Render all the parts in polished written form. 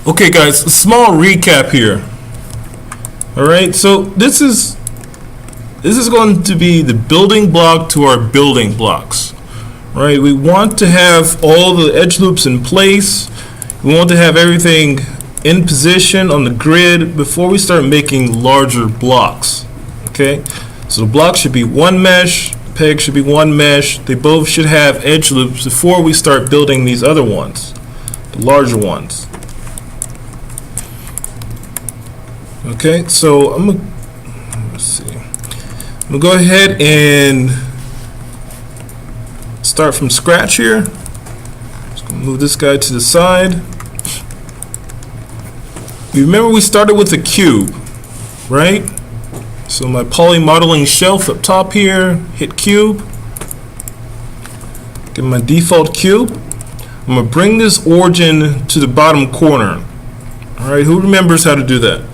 Okay guys, a small recap here. Alright, so this is going to be the building block to our building blocks. Right, we want to have all the edge loops in place. We want to have everything in position on the grid before we start making larger blocks. Okay, so the block should be one mesh, peg should be one mesh. They both should have edge loops before we start building these other ones, the larger ones. Okay, so let's see. I'm gonna go ahead and start from scratch here. Just gonna move this guy to the side. You remember we started with a cube, right? So my poly modeling shelf up top here, hit cube. Get my default cube. I'm gonna bring this origin to the bottom corner. All right, who remembers how to do that?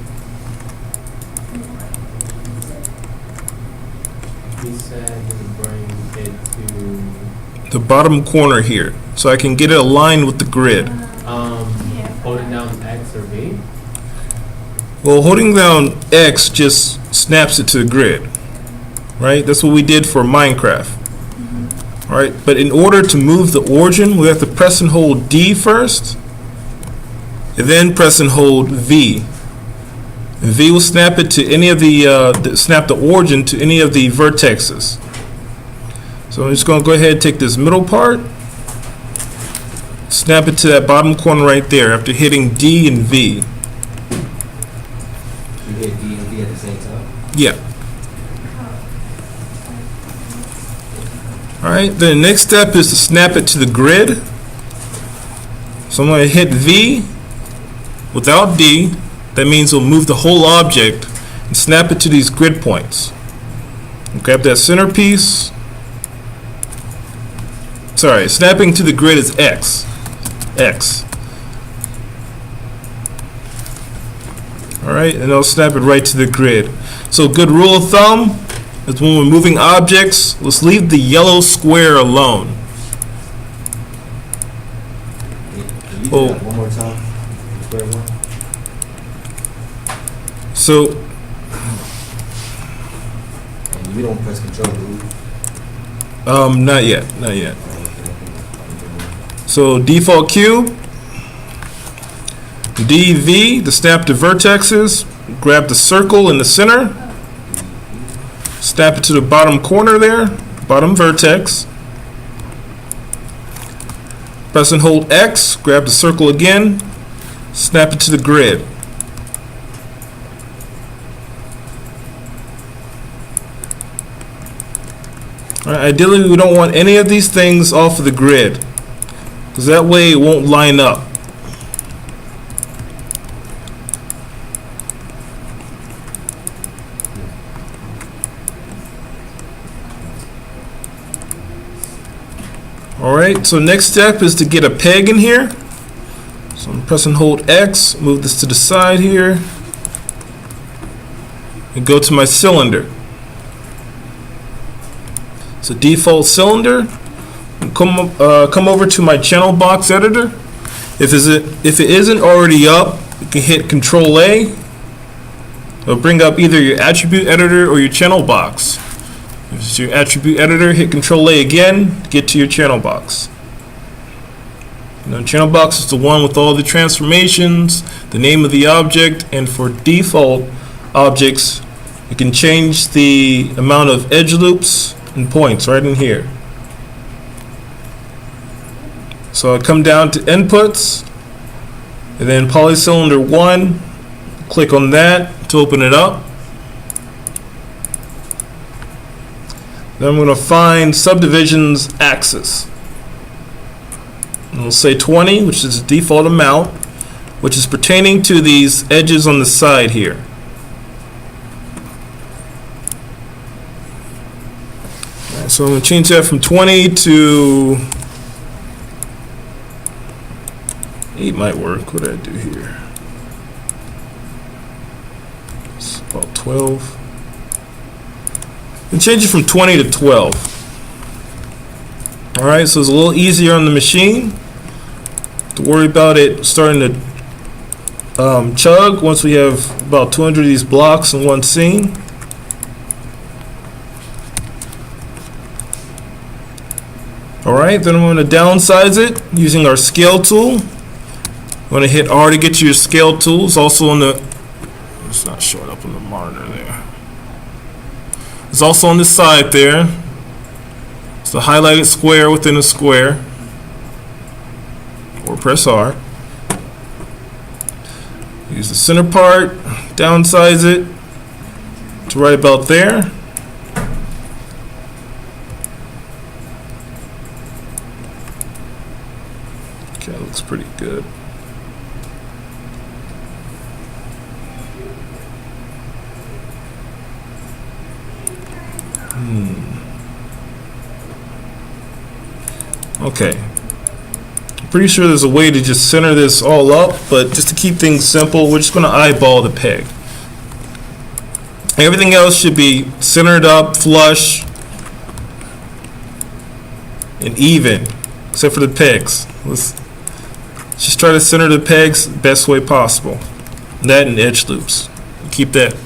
The bottom corner here, so I can get it aligned with the grid. Holding down X or V? Well, holding down X just snaps it to the grid, right? That's what we did for Minecraft. All right, but in order to move the origin, we have to press and hold D first, and then press and hold V. And V will snap it to any of the snap the origin to any of the vertexes. So I'm just going to go ahead and take this middle part, snap it to that bottom corner right there after hitting D and V. You hit D and V at the same time? Yeah. Alright, the next step is to snap it to the grid. So I'm going to hit V without D. That means we'll move the whole object and snap it to these grid points. Grab that centerpiece. Sorry, snapping to the grid is X. X. Alright, and I'll snap it right to the grid. So good rule of thumb is when we're moving objects, let's leave the yellow square alone. Can you do that one more time? Square one? So And you don't press control, do you? not yet, not yet. So default cube, DV, the snap to vertexes, grab the circle in the center, snap it to the bottom corner there, bottom vertex. Press and hold X, grab the circle again, snap it to the grid. All right, ideally, we don't want any of these things off of the grid, because that way it won't line up. Alright, so next step is to get a peg in here. So I'm pressing hold X, move this to the side here, and go to my cylinder. So default cylinder. Come over to my channel box editor. If it isn't already up, you can hit Control A. It'll bring up either your attribute editor or your channel box. If it's your attribute editor, hit Control A again to get to your channel box. Channel box is the one with all the transformations, the name of the object, and for default objects, you can change the amount of edge loops and points right in here. So I come down to inputs, and then polycylinder 1, click on that to open it up. Then I'm going to find subdivisions axis. And we'll say 20, which is the default amount, which is pertaining to these edges on the side here. Right, so I'm going to change that from 20 to 8 might work. What did I do here? It's about 12. And change it from 20 to 12. Alright, so it's a little easier on the machine. To worry about it starting to chug once we have about 200 of these blocks in one scene. Alright, then I'm going to downsize it using our scale tool. I'm going to hit R to get to your scale tool. It's also on the, it's not showing up on the monitor there. It's also on the side there. It's a highlighted square within a square. Or press R. Use the center part, downsize it to right about there. Okay, that looks pretty good. Okay. I'm pretty sure there's a way to just center this all up, but just to keep things simple, we're just going to eyeball the peg. Everything else should be centered up, flush, and even, except for the pegs. Let's just try to center the pegs the best way possible. That and edge loops. Keep that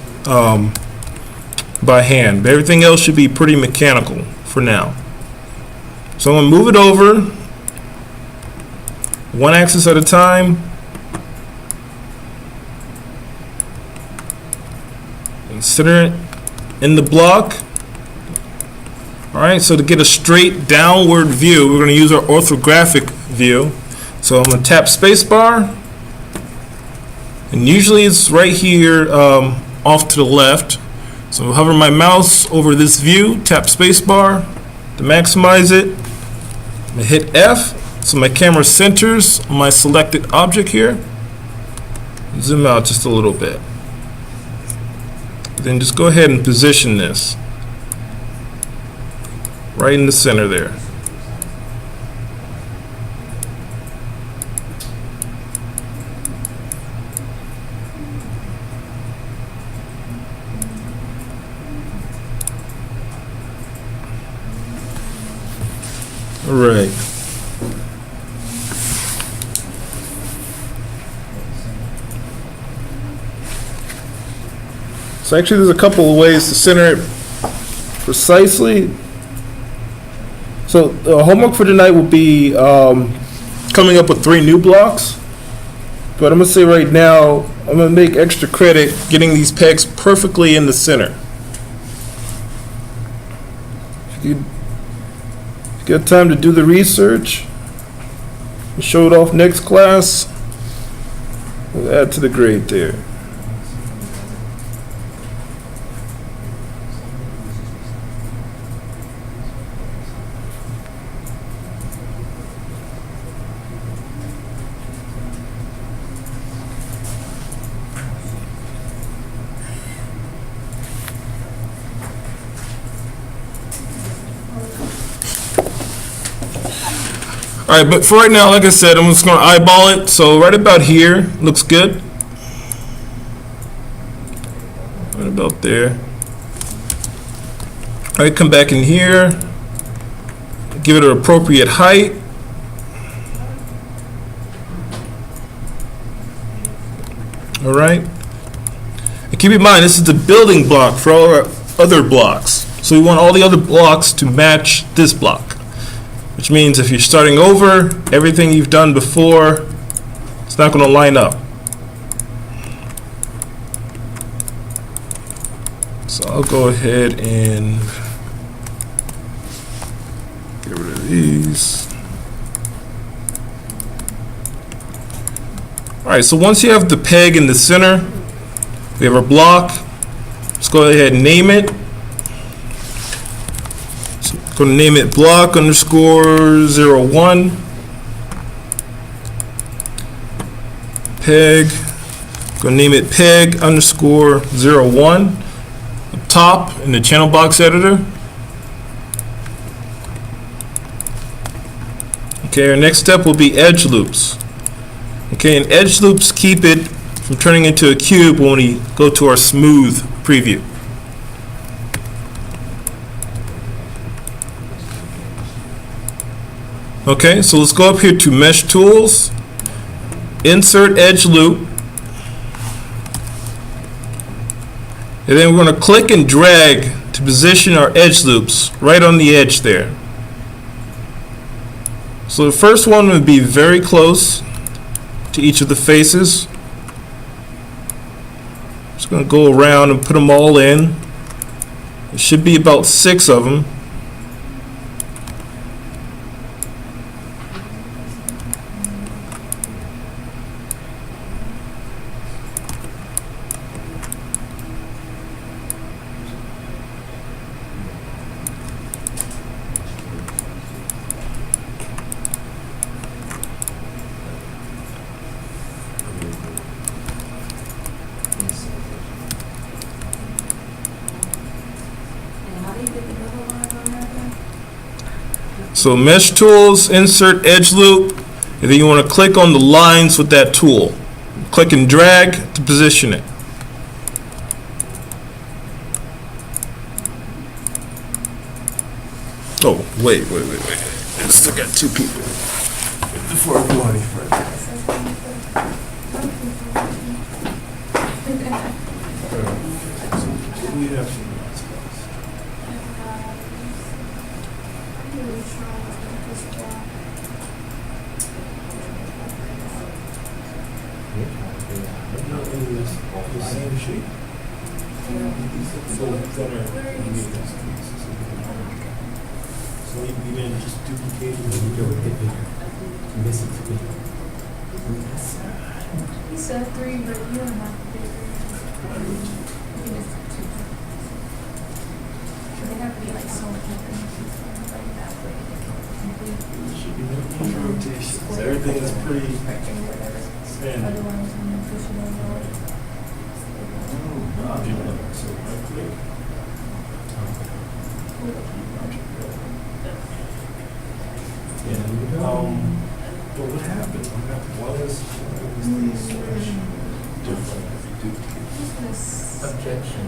by hand. But everything else should be pretty mechanical for now. So I'm going to move it over, one axis at a time, and center it in the block. Alright, so to get a straight downward view, we're going to use our orthographic view. So I'm going to tap spacebar, and usually it's right here off to the left. So I'll hover my mouse over this view, tap spacebar to maximize it. I'm going to hit F so my camera centers on my selected object here. Zoom out just a little bit. Then just go ahead and position this right in the center there. All right. So actually there's a couple of ways to center it precisely. So the homework for tonight will be coming up with 3 new blocks. But I'm going to say right now, I'm going to make extra credit getting these pegs perfectly in the center. If you got time to do the research, we'll show it off next class. We'll add to the grade there. All right, but for right now, like I said, I'm just going to eyeball it. So right about here looks good. Right about there. All right, come back in here. Give it an appropriate height. All right. And keep in mind, this is the building block for all our other blocks. So we want all the other blocks to match this block. Which means if you're starting over, everything you've done before, it's not going to line up. So I'll go ahead and get rid of these. Alright, so once you have the peg in the center, we have our block. Let's go ahead and name it. Going to name it block underscore 01 peg. Going to name it peg underscore 01 up top in the channel box editor. Okay, our next step will be edge loops. Okay, and edge loops keep it from turning into a cube when we go to our smooth preview. Okay, so let's go up here to Mesh Tools, Insert Edge Loop. And then we're going to click and drag to position our edge loops right on the edge there. So the first one would be very close to each of the faces. Just going to go around and put them all in. There should be about 6 of them. So mesh tools, insert edge loop, and then you want to click on the lines with that tool. Click and drag to position it. Oh, wait. I still got 2 people. Before I go any further. We have some the same shape. So you begin just duplicating it. Miss it to me. He said 3, but you don't have to be 3. They have to be like so much different. Like that way. Should be no rotations. Everything is pretty standard. Otherwise, I'm going to push it over. So right click. And but what happens? Why is these switch different if you duplicate? Objection.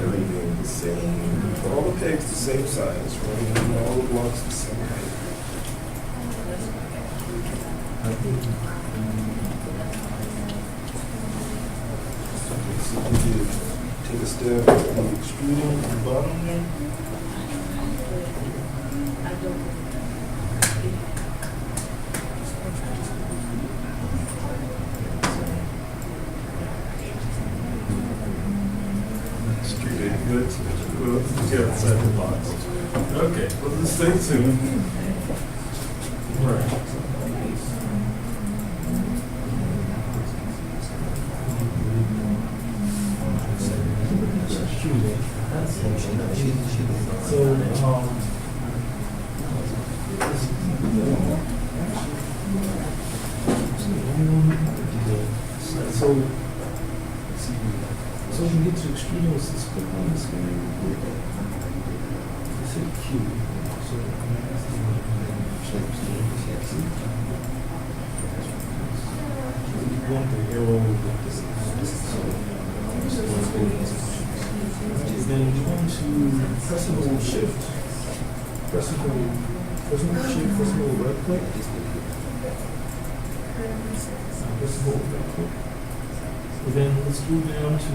Everything the same. All the pegs the same size, right? And all the blocks the same height. So you take a step of the extruding at the bottom there. Extruding good. Well, get outside the box. Okay, well, let's stay tuned. Right. So when you get to extruding, let's click on this guy. Let's hit Q. So you want the arrow with this. Then you want to press and hold shift. Press and hold shift, press and hold right click. Press and hold right click. And then let's go down to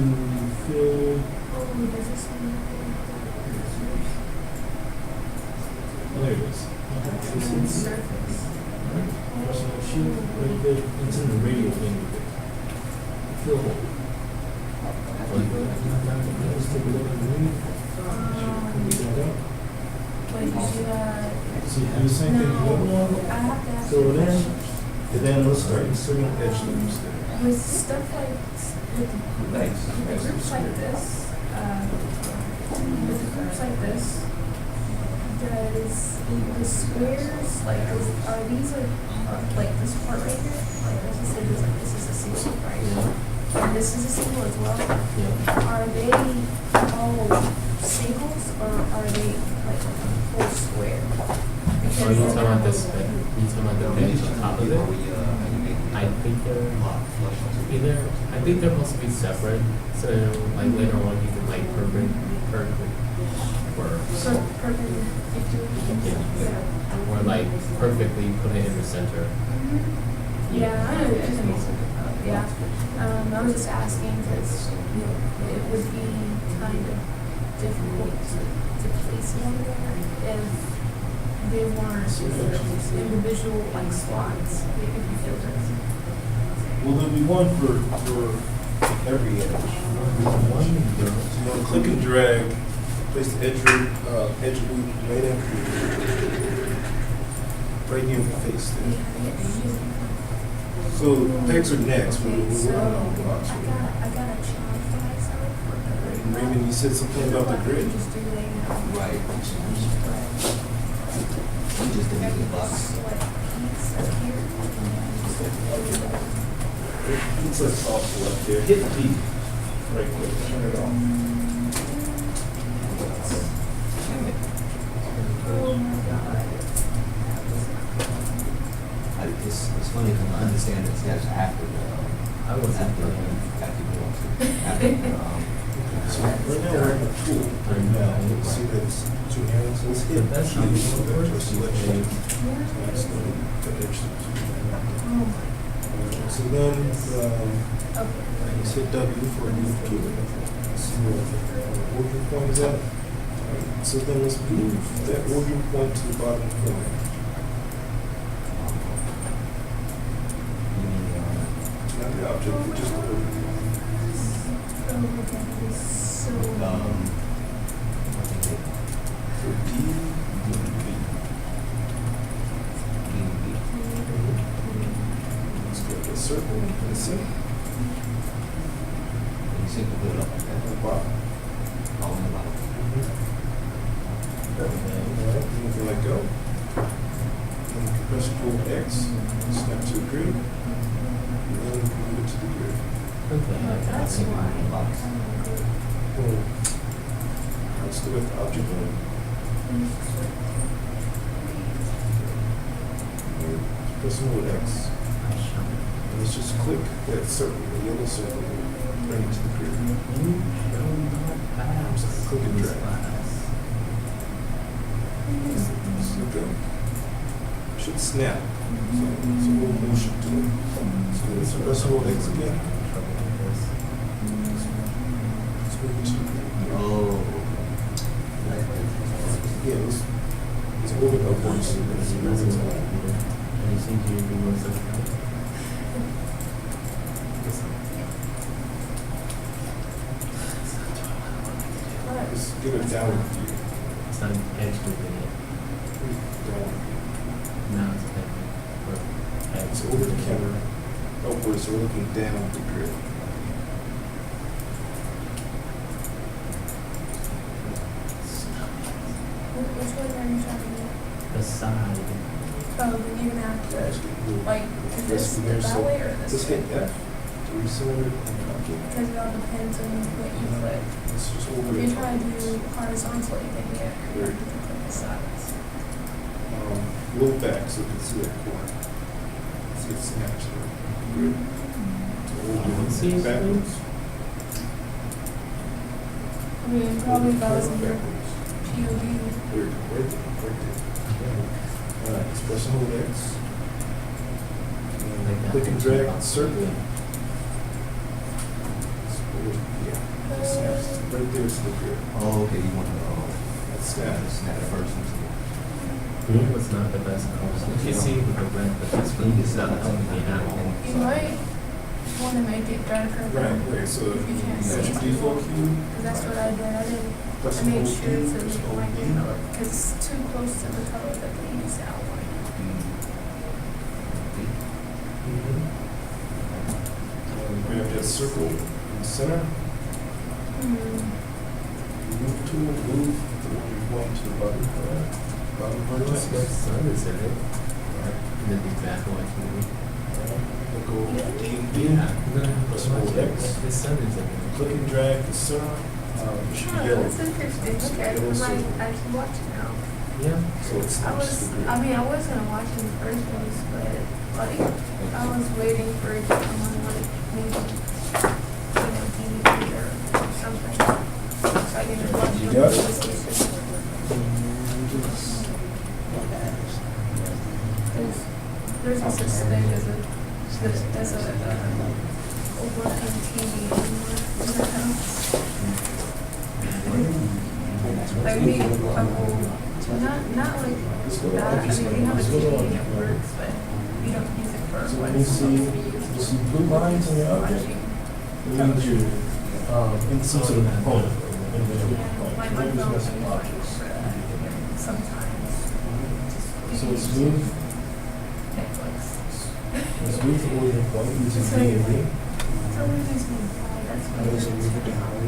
fill. Oh, there it is. Okay. Surface. Alright. Press and hold shift right there. It's in the radial thing. Fill hole. Let's take a look underneath. But you do that. So you do the same thing with the other one. I have to ask So you a then, question. and then let's start inserting edge loops there. With stuff like, with groups like this, with groups like this, does the squares, like, are these like this part right here? Like, as you said, it's like, this is a single, right? And this is a single as well? Yeah. Are they all singles, or are they like a full square? Are you talking about this? You talking about the bench on top of it? I think they're either. I think they're supposed to be separate. So like later on, you can like perfect, or Perpendicular. yeah, or like perfectly put it in the center. Yeah, I know, yeah. I was just asking because it would be kind of difficult to place one there if they weren't individual like slots, if you feel this. Well, there'll be one for every edge. So you want to click and drag, place the edge loop right after right near the face there. So pegs are next. We're working on the blocks. I got a challenge for myself. And Raymond, you said something about the grid. Just do layout. Right. We just did the box. Like piece up here. It's off the left there. Hit D. Right click. Turn it off. Oh my god. It's funny because I understand that steps after the, I was after the, So right now we're in the tool. Right now, you see that it's two hands. Let's hit That's Q how we to work. go to selection. Yeah. That's the edge to Oh my. So then, Okay. let's hit W for a new tool. See where order point is at. Alright, so then let's move that order point to the bottom corner. Not the object, but just the order. Oh my god, that is so. For D, B. Let's get the circle in the center. At the bottom. Alright, move it like go. Then press pull X, snap to the grid, and then move it to the grid. Oh, that's why. Let's do it with the object mode. Press and hold X. And let's just click that circle, the yellow circle, bring it to the grid. Click and drag. So go. Should snap. So it's a little motion to it. So let's press and hold X again. Let's move it to the grid. Oh. Yeah, let's move it upwards. So it's moving to Just give it downward view. It's not edge moving it. Downward view. Now it's edge. It's over the camera, upwards, so we're looking down the grid. Which way are you trying to go? The side. Oh, then you're gonna have to, Actually, move like, is this from there, that so way or this just way? hit F to recenter it on the object. Because it all depends on what you click. It's just over If the you top. try to do horizontally, then you have to click the sides. A little back so you can see that corner. See it snaps there. Grid. So we'll do See it it backwards. I mean, probably if I was in your Backwards. POV. There, right there. Alright, let's press and hold X. And click and drag the circle. Yeah, it snaps right there to the grid. Oh, okay, you want to, That snaps. snap it first. Blue was not the best color. You can see with the red, but this one is not helping me out. You might want to make it darker. Right, so If you can't that's see your it. default cue. Because that's what I did. Press I and made hold sure D, to press and hold like D. because it's too close to the color that they use outline. We have that circle in the center. Move tool, move the one to the bottom vertex. The sun is in it. And then be back watch movie. We'll go D and B. Press hold X. The sun is in it. Click and drag the center. It should be Oh, yellow. that's interesting. Okay, I might actually watch it now. Yeah. So it snaps to the grid. I was gonna watch it in the first place, but like, I was waiting for it to come on like maybe, DVD or something. So I can just watch it on You got it? PlayStation. There's just this thing as a as a over-containing in the house. Like maybe a whole, not like that. I mean, we have a TV and it works, but we don't use it for what You it's see, supposed to be you used see for. blue lines on your object? Watching. It means you, in some sort of component. individual Yeah, component. my Maybe phone it's is missing like objects. for that sometimes. So it's smooth, Netflix. it's smooth or your point using So D and D. so we're using that's And there's a move down,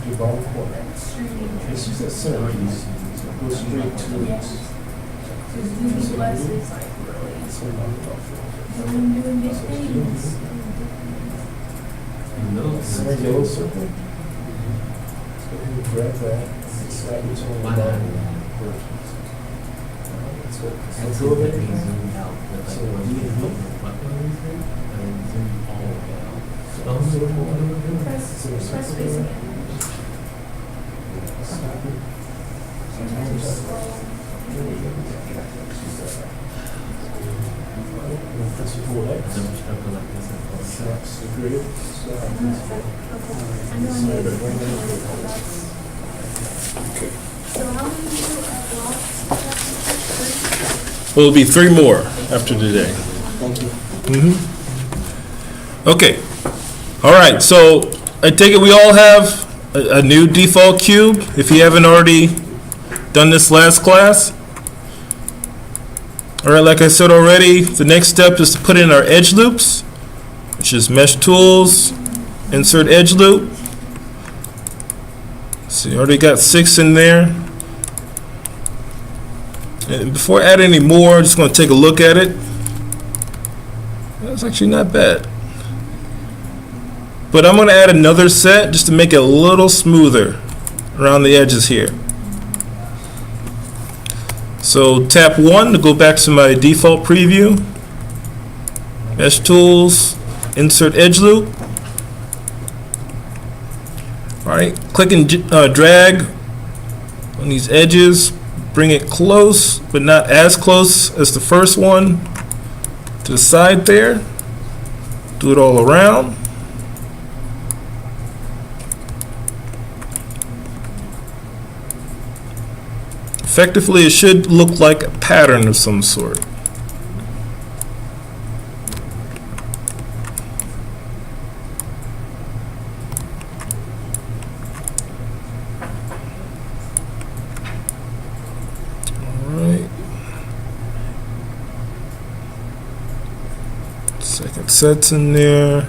your bottom corner. streaming. It's just that center piece, so it goes straight to it. Because Disney Plus is like really That's what I'm about for. doing big things. Center yellow circle. So you grab that, slap it on the bottom. That's what, let's go over there. So D and D. Press space again. Snap it. And then just scroll. Press the full X. Snaps the grid. I know I need it. So how many blocks? Well, it'll be 3 more after today. Thank you. Okay. All right, so I take it we all have a new default cube, if you haven't already done this last class. All right, like I said already, the next step is to put in our edge loops, which is Mesh Tools, insert edge loop. So you already got 6 in there. And before I add any more, I'm just going to take a look at it. That's actually not bad. But I'm going to add another set just to make it a little smoother around the edges here. So tap 1 to go back to my default preview. Mesh Tools, insert edge loop. Alright, click and drag on these edges. Bring it close, but not as close as the first one, to the side there. Do it all around. Effectively, it should look like a pattern of some sort. Alright. Second set's in there.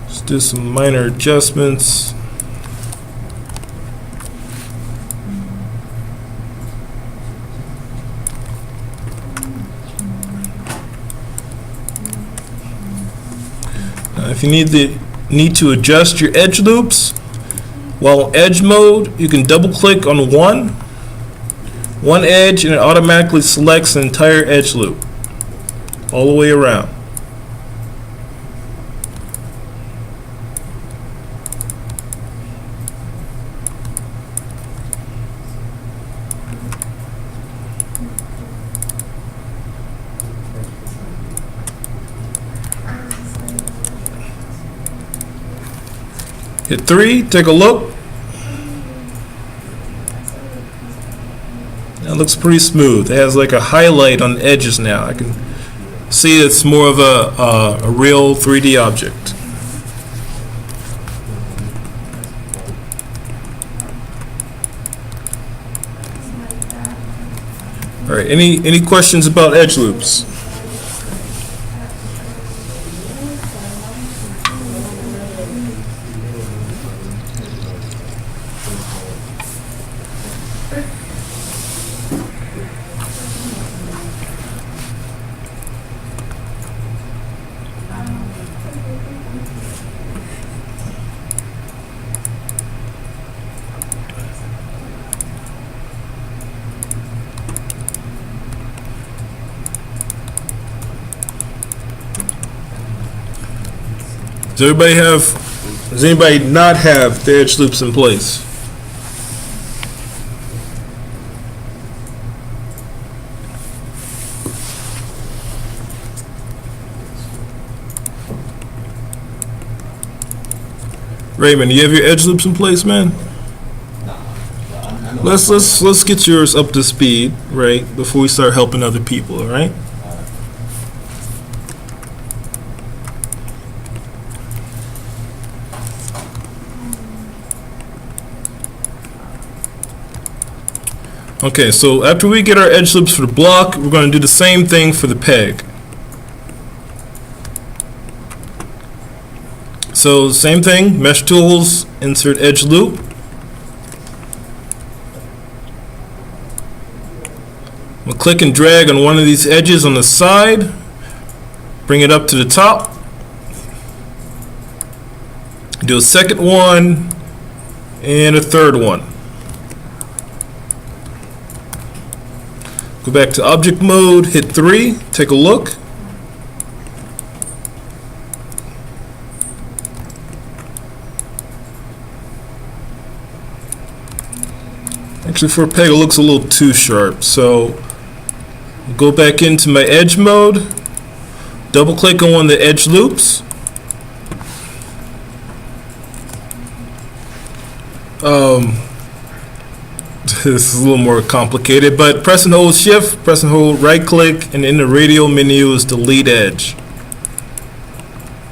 Just do some minor adjustments. If you need to adjust your edge loops, while edge mode, you can double click on one edge and it automatically selects an entire edge loop all the way around. Hit 3, take a look. That looks pretty smooth. It has like a highlight on the edges now. I can see it's more of a real 3D object. All right, any questions about edge loops? Does anybody not have the edge loops in place? Raymond, you have your edge loops in place, man? I know. Let's get yours up to speed, right, before we start helping other people, all right? Okay, so after we get our edge loops for the block, we're going to do the same thing for the peg. So same thing, mesh tools, insert edge loop. We'll click and drag on one of these edges on the side, bring it up to the top. Do a second one and a third one. Go back to object mode, hit 3, take a look. Actually, for a peg, it looks a little too sharp, so go back into my edge mode, double click on one of the edge loops. This is a little more complicated, but press and hold shift, press and hold right click, and in the radial menu is delete edge.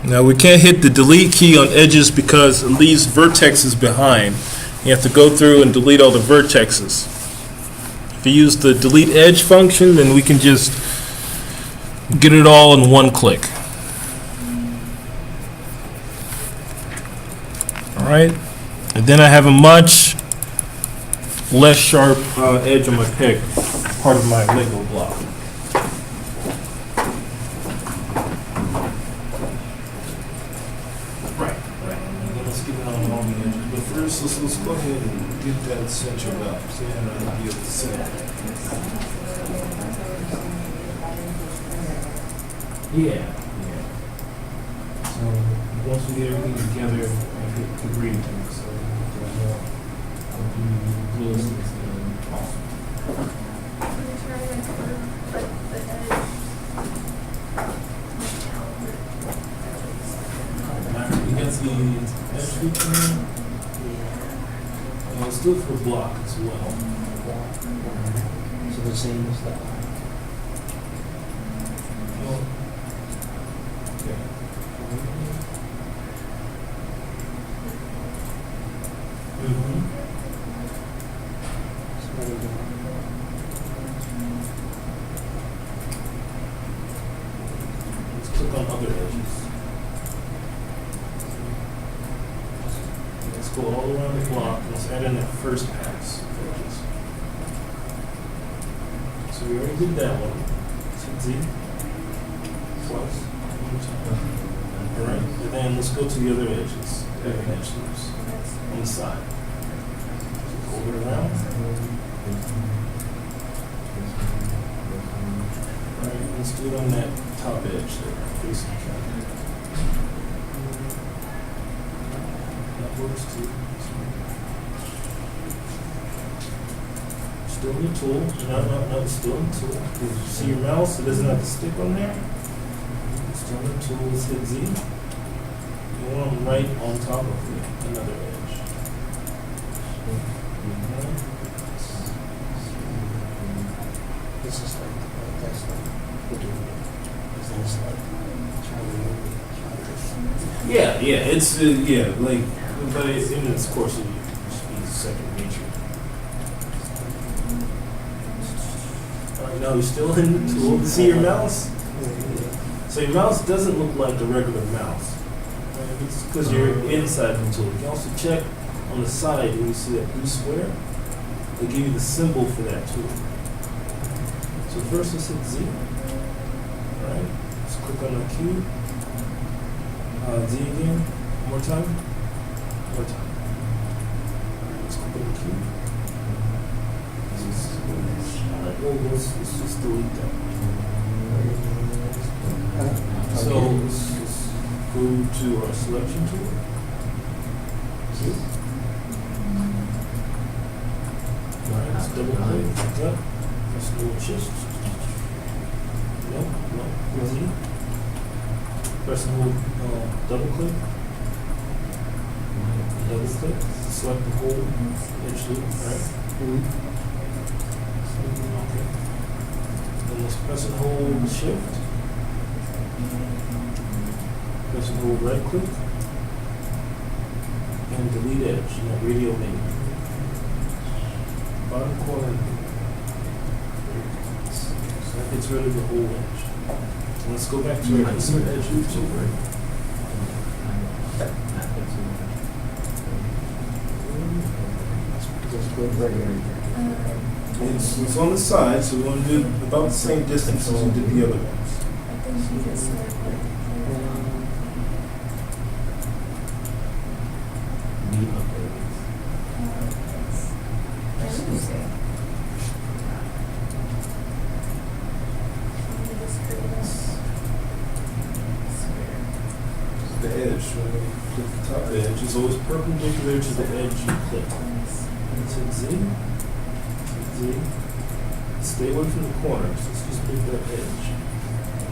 Now we can't hit the delete key on edges because it leaves vertexes behind. You have to go through and delete all the vertexes. If you use the delete edge function, then we can just get it all in one click. Alright, and then I have a much less sharp edge on my peg, part of my Lego block. Right. Let's get it on all the edges. But first, let's go ahead and get that centered up. So you have an idea of the center. Yeah. So once we get everything together, I get the green thing. So Blue is Can you try and curve like the edge? you got the edge loop in there. And let's do it for block as well. So the same as that. Okay. Mm-hmm. Let's click on other edges. Let's go all around the block. Let's add in that first pass of edges. So we already did that one. Hit Z. Twice. One time. Alright, and then let's go to the other edges. The other edge loops. On the side. So fold it around. Alright, let's do it on that top edge there, facing the camera. That works too. Still in the tool. No, still in the tool. You see your mouse, it doesn't have to stick on there. Still in the tool, let's hit Z. You want them right on top of another edge. This is like, that's like, we're doing it. Is this like, trying to Yeah, it's, like, but in this course, it should be second nature. Alright, now you're still in the tool. See your mouse? So your mouse doesn't look like a regular mouse. It's because you're inside the tool. You can also check on the side when you see that blue square. They give you the symbol for that tool. So first let's hit Z. Alright, let's click on the cube. Z again. One more time. One more time. Alright, let's click on the cube. Alright, let's just delete that. So let's go to our selection tool. Cube. Alright, let's double click like that. Let's do a shift. No, Z. Press and hold double click. Double click, select the whole edge loop, right? Okay. Then let's press and hold shift. Press and hold right click. And delete edge in that radial menu. Bottom corner. So that gets rid of the whole edge. And let's go back to our insert edge loop over. Just go right here. It's on the side, so we want to do about the same distance as we did the other ones. I think you just like The edge, when we click the top edge, is always perpendicular to the edge you click. And hit Z. Hit Z. Stay away from the corners. Let's just pick that edge.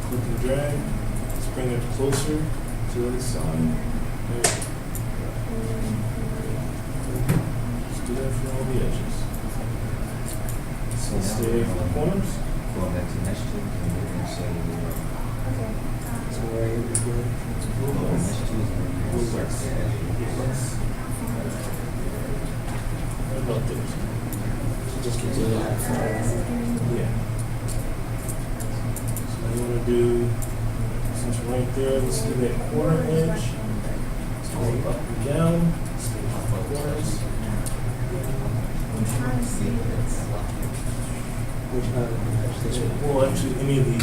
Click and drag. Let's bring it closer to the other side. There. Just do that for all the edges. So stay away from the corners. Going back to next to, and we're going to say, So right here is good. next to is going to be What about this? So just get to the left side. Yeah. So now you want to do, since we're right there, let's do that corner edge. So go up and down, stay off the corners. I'm trying to see this. Which part of the left side? Well, actually, any of the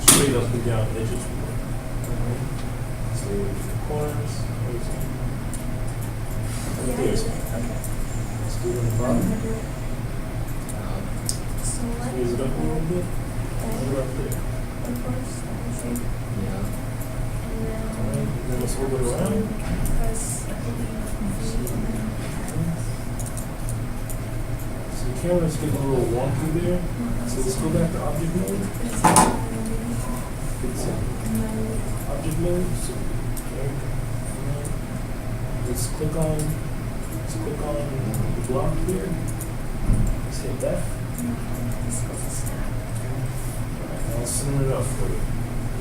straight up and down edges will work. Stay away from the corners. Right there. Let's do it on the bottom. Raise it up a little bit. Right up there. Alright, then let's hold it around. So the camera's getting a little wonky there. So let's go back to object mode. It's object mode. So, okay. Let's click on the block here. Let's hit F. Alright, now let's center it up for you.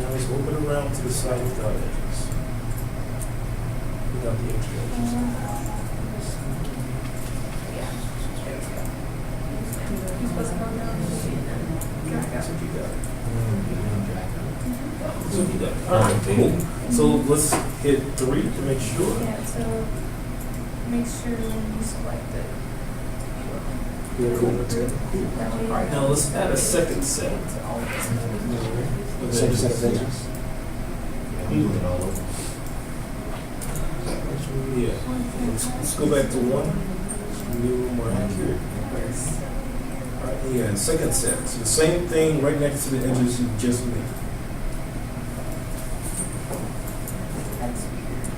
Now let's open it around to the side without edges. Without the extra edges. That's what you got. That's what you got. Alright, cool. So let's hit 3 to make sure. Yeah, so make sure when you select it. Cool. Alright, now let's add a second set. Second set of edges. Yeah. Let's go back to 1. Be a little more accurate. Alright, yeah, second set. So the same thing right next to the edges you just made. That's weird.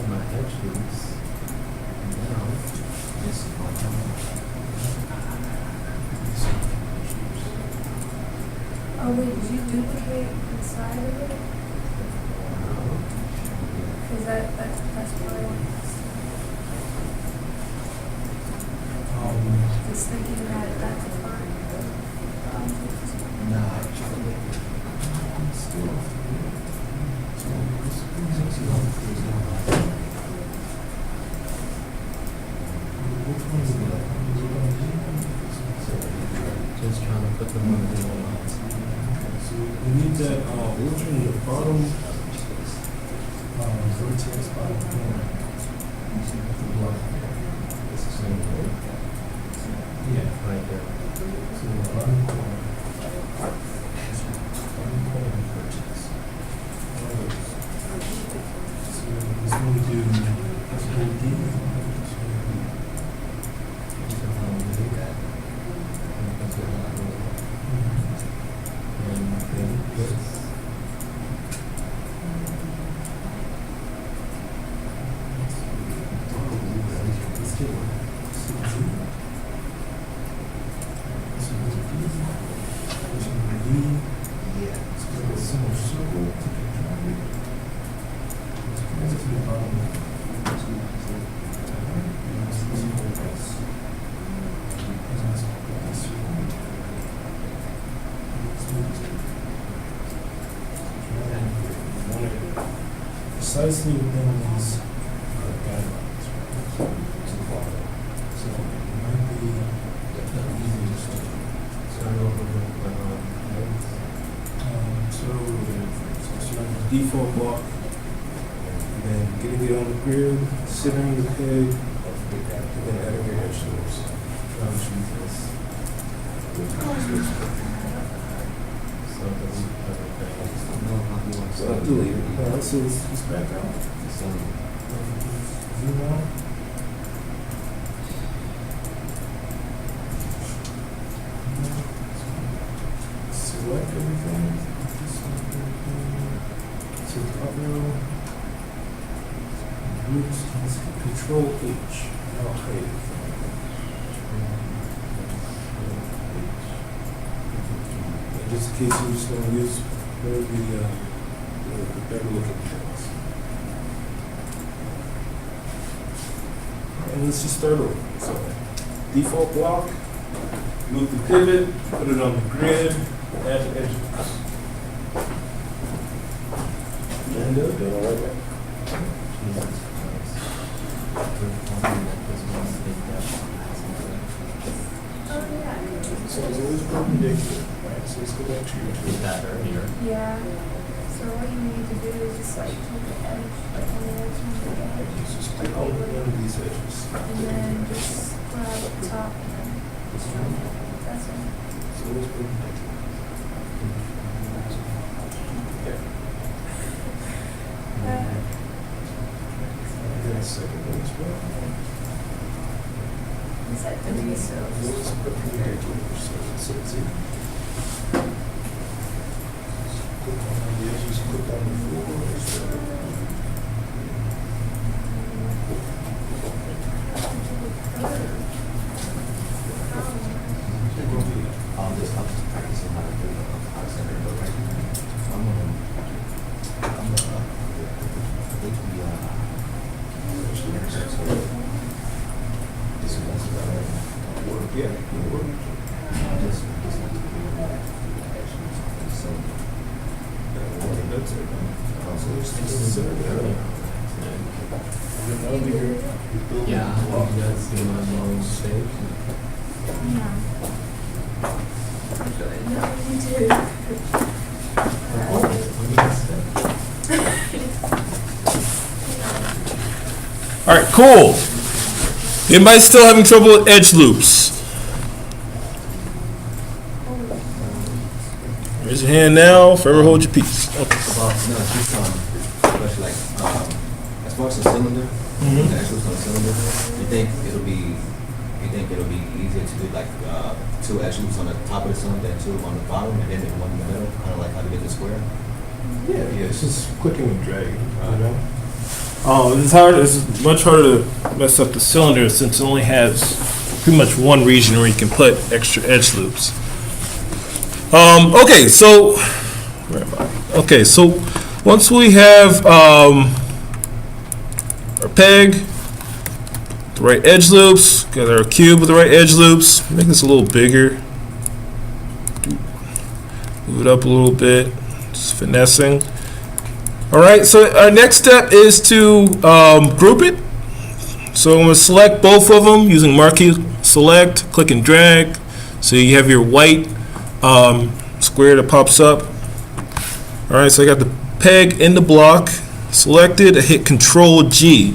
My edge loops. Now, this Oh wait, did you duplicate inside of it? Cause that's probably just thinking that that's fine. just trying to put them on the little lines. So we need that, we're in the bottom, vertex bottom corner. Yeah, Right there. so the bottom corner. Bottom corner vertex. So this one we do, let's go D. precisely within these guidelines. Right? So it might be easy just to Start over with so starting with default block, and then getting it on the grid, centering the peg, and then adding your edge loops. oh Jesus. So delete everything. So I'll delete it. So it's back out. Zoom out. Select everything. Select everything. So top row. Groups. Let's hit Control H. Now hide it. And just in case you're just going to use whatever the better looking things. And let's just start over. So default block. Move the pivot, put it on the grid, add the edges. And doing all right, man. Jesus Christ. This one state that Oh, yeah. So it's always perpendicular, right? So let's go back to your did that earlier. Yeah. So what you need to do is just like take the edge, like on the edge and the edge. Just take out one of these edges. And then just grab the top and then just try it. That's it. So it's perpendicular. Yeah. And then a second one as well. Is that the so? So it's perpendicular. So it's in. Click on the edges, click on the floor. I'm just practicing how to do how to center, but right now, I think this is work. Yeah, it'll work. Just have to do so. That's it. So it's just center there. And now that you're building Yeah, the block. you guys see my long shape. Yeah. No, you did. All right, cool. Anybody still having trouble with edge loops? Raise your hand now. Forever hold your peace. Okay. Well, no, it's just especially like as far as the cylinder, the actual cylinder, you think it'll be easier to do like two edge loops on the top of the cylinder and two on the bottom, and then one in the middle, kind of like how to get the square. Yeah, it's just clicking and dragging, you know? Oh, it's hard. It's much harder to mess up the cylinder since it only has pretty much one region where you can put extra edge loops. Okay, so where am I? Okay, so once we have our peg, the right edge loops, got our cube with the right edge loops. Make this a little bigger. Move it up a little bit. Just finessing. All right, so our next step is to group it. So I'm going to select both of them using marquee select, click and drag. So you have your white square that pops up. All right, so I got the peg in the block selected. I hit Control G.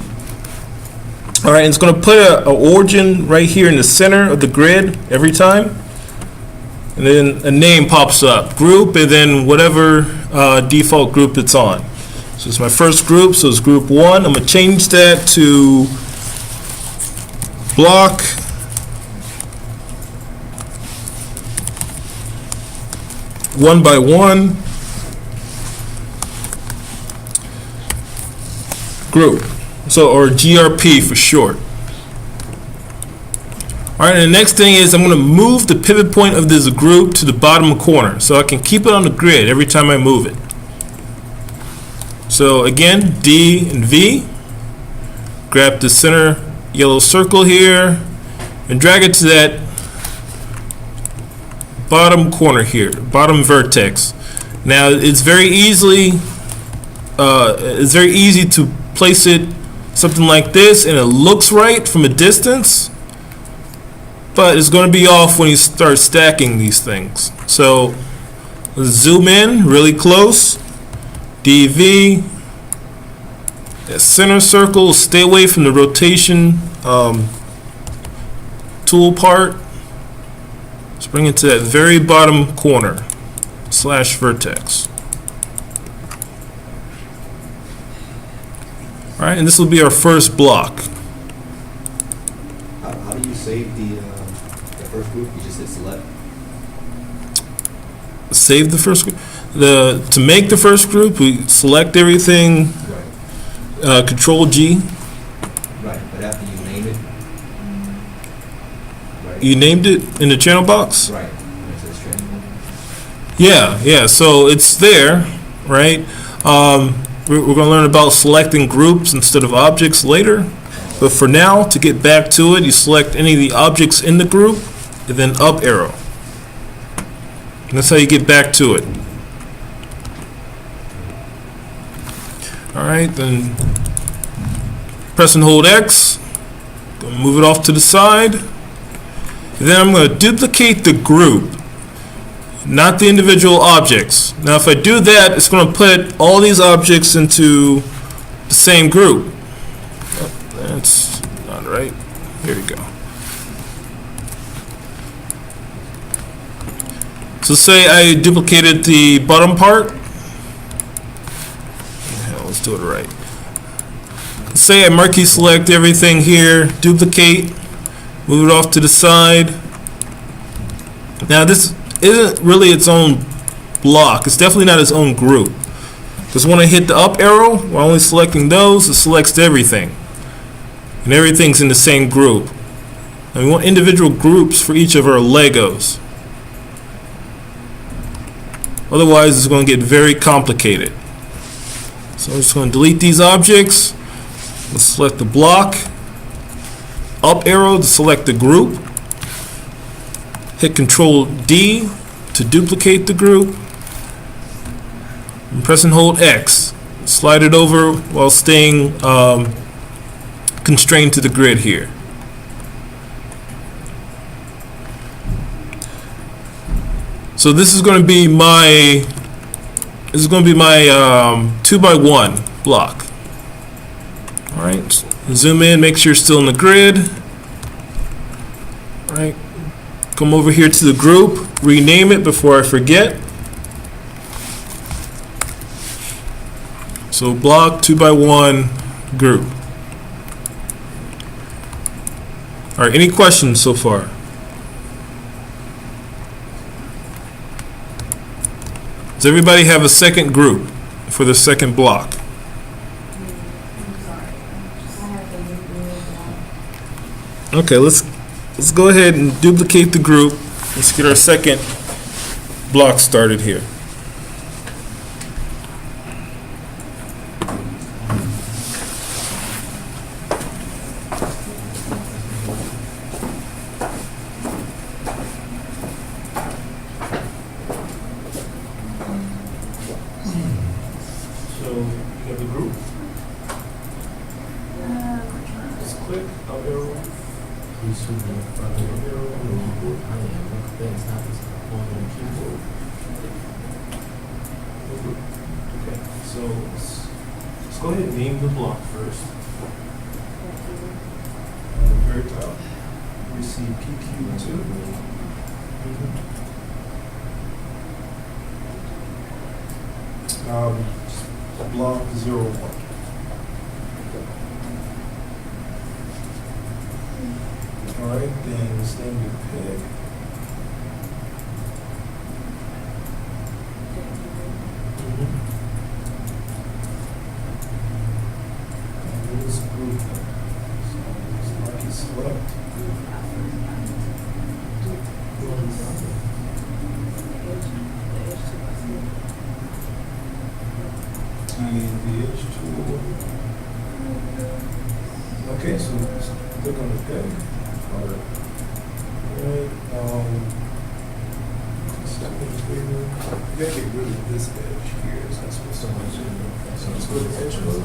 All right, and it's going to put an origin right here in the center of the grid every time. And then a name pops up, group, and then whatever default group it's on. So it's my first group, so it's group 1. I'm going to change that to block one by one group, so or GRP for short. All right, and the next thing is I'm going to move the pivot point of this group to the bottom corner so I can keep it on the grid every time I move it. So again, D and V, grab the center yellow circle here and drag it to that bottom corner here, bottom vertex. Now it's very easily it's very easy to place it something like this, and it looks right from a distance, but it's going to be off when you start stacking these things. So let's zoom in really close. DV, that center circle, stay away from the rotation tool part. Let's bring it to that very bottom corner, / vertex. All right, and this will be our first block. How do you save the first group? You just hit select. Save the first group. To make the first group, we select everything, Right. Control G. Right, but after you name it, right? You named it in the channel box? Right. It says transform. Yeah, so it's there, right? We're going to learn about selecting groups instead of objects later. But for now, to get back to it, you select any of the objects in the group, and then up arrow. And that's how you get back to it. All right, then press and hold X. Gonna move it off to the side. And then I'm going to duplicate the group, not the individual objects. Now, if I do that, it's going to put all these objects into the same group. Oh, that's not right. Here we go. So say I duplicated the bottom part. Yeah, let's do it right. Say I marquee select everything here, duplicate, move it off to the side. Now this isn't really its own block. It's definitely not its own group. Because when I hit the up arrow, we're only selecting those, it selects everything. And everything's in the same group. And we want individual groups for each of our Legos. Otherwise, it's going to get very complicated. So I'm just going to delete these objects. Let's select the block. Up arrow to select the group. Hit Control D to duplicate the group. And press and hold X. Slide it over while staying constrained to the grid here. So this is going to be my 2x1 block. All right, zoom in, make sure you're still in the grid. All right, come over here to the group, rename it before I forget. So block 2x1 group. All right, any questions so far? Does everybody have a second group for the second block? Okay, let's go ahead and duplicate the group. Let's get our second block started here. So you have the group. Just click up arrow. You should be in front of the keyboard. I am. It's not just on the keyboard. Okay, so let's go ahead and name the block first. At the very top, we see PQ2. Block 01. All right, then let's name the peg. And this group, so let's mark it select. The edge tool. Okay, so let's click on the peg. Alright, let's gotta get rid of this edge here, so that's what's so much. So let's go to edge mode.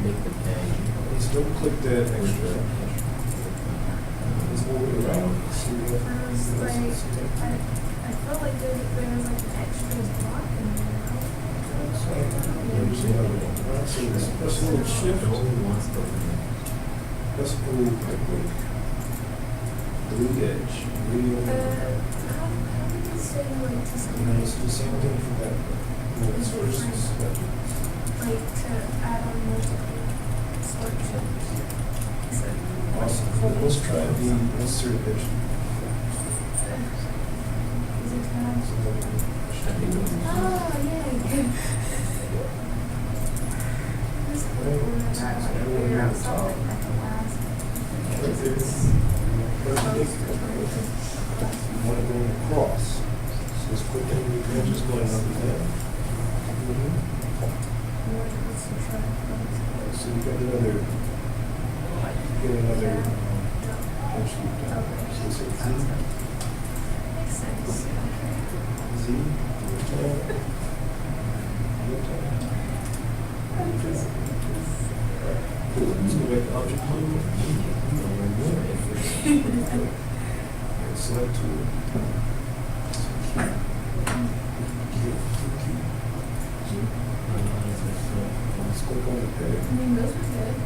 Make the pay. Let's double click that extra. Let's move it around. See what First, I felt like there was like an extra block in there. So let's a little shift. It only wants the Let's move right quick. Delete edge. Video. How did you say like to You know, it's the same thing for that. This versus that. like to add on multiple selections? Awesome. Let's try the insert edge. Is it tab? I think it was Oh, yay. This is cool. Whenever I like figure out something at the last. You want to go across. So let's put in the edges going up and down. So you got another, edge loop down. So let's hit Z. Makes sense. Z. Cool. Let's go back to object mode. Select tool. Let's click on the I peg. mean, those are good.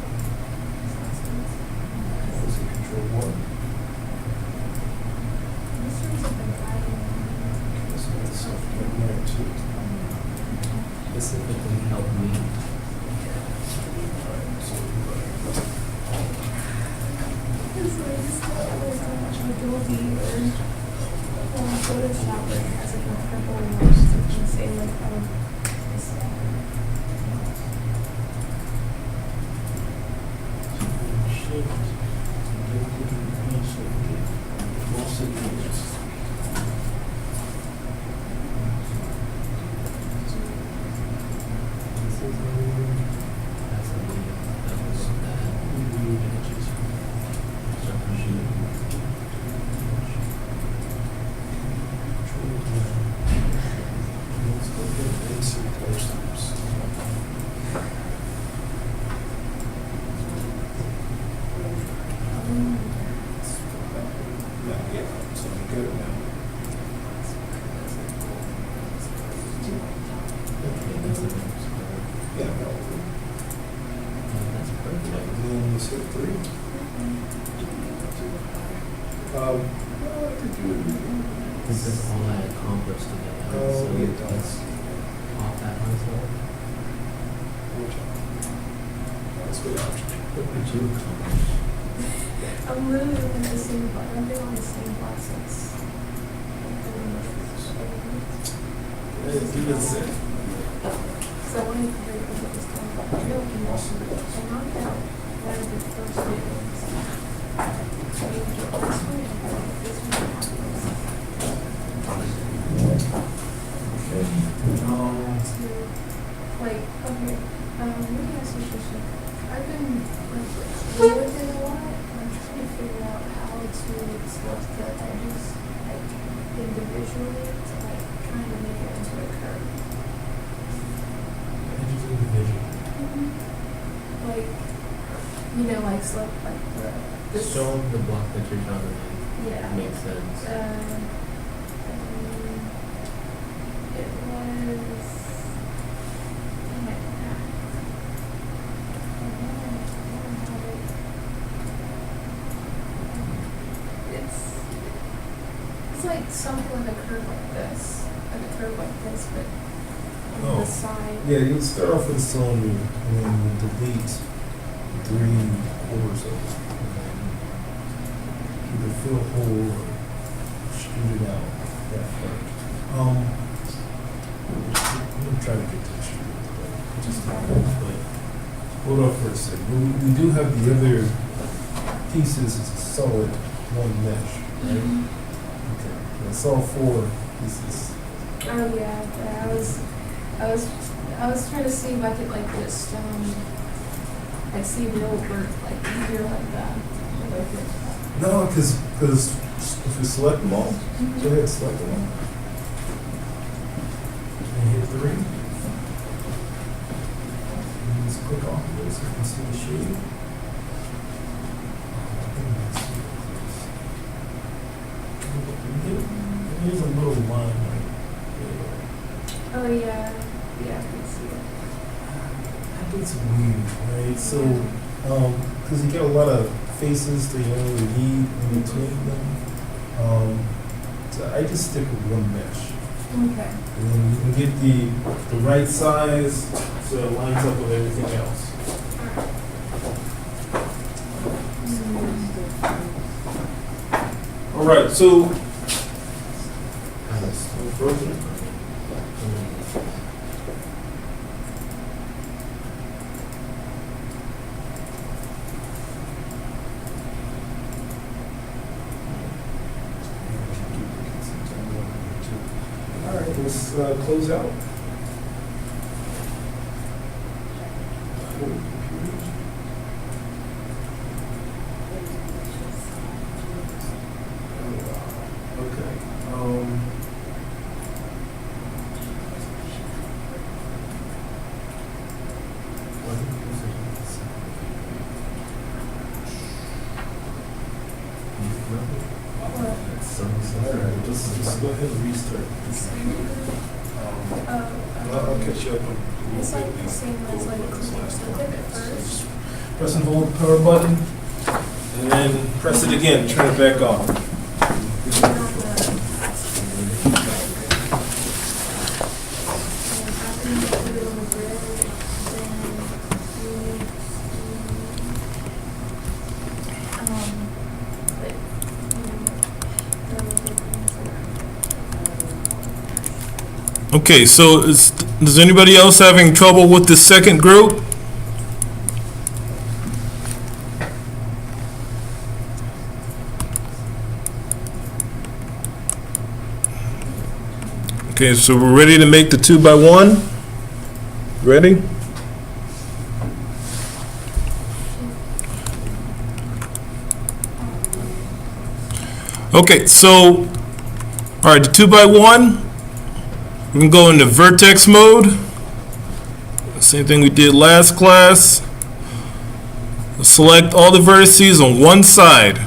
Let's hit control 1. This one's a bit higher. This one's self-doing there too. specifically help me. It's like this like Adobe or Photoshop that has like a purple one, so you can say like, oh, this This is all I accomplished today. So let's off that myself. What did you accomplish? I'm literally looking at the same button. I've been on the same button since. So I wanted to figure out what was going on. I know I can also knocked out one of the first videos. So you get this one and this one. To like, okay, let me ask you a question. I've been like looking a lot, and I'm trying to figure out how to select the edges like individually to like kind of make it into a curve. Edges individual. Like, you know, like select like this. Show the block that you're trying to make. Yeah. Makes sense. It was. It's like something like a curve like this, but on the side. Yeah, you'll start off with a cylinder and then you delete 3/4 of it. And then either fill a hole or shoot it out that part. I'm gonna try to get to the shoot it, just but hold on for a second. We do have the other pieces, it's a solid one mesh, right? Okay, that's all 4 pieces. Oh yeah, I was trying to see if I could like just like see if it would work like easier like that. No, because if we select them all, go ahead, select them all. And hit 3. And just click off of this so you can see the shade. Here's a little line right there. Oh, yeah. Yeah, I can see it. That gets weird, right? So, because you get a lot of faces to, read in between them. So I just stick with one mesh. Okay. And then you can get the right size so it lines up with everything else. All right, so frozen. All right, let's close out. Alright, let's go ahead and restart. I'll catch you up on. It's like the same as like click it first. Press and hold the power button, and then press it again, turn it back on. Okay, so is anybody else having trouble with the second group? Okay, so we're ready to make the 2x1. Ready? Okay, so, all right, the 2x1. We can go into vertex mode. Same thing we did last class. Select all the vertices on one side.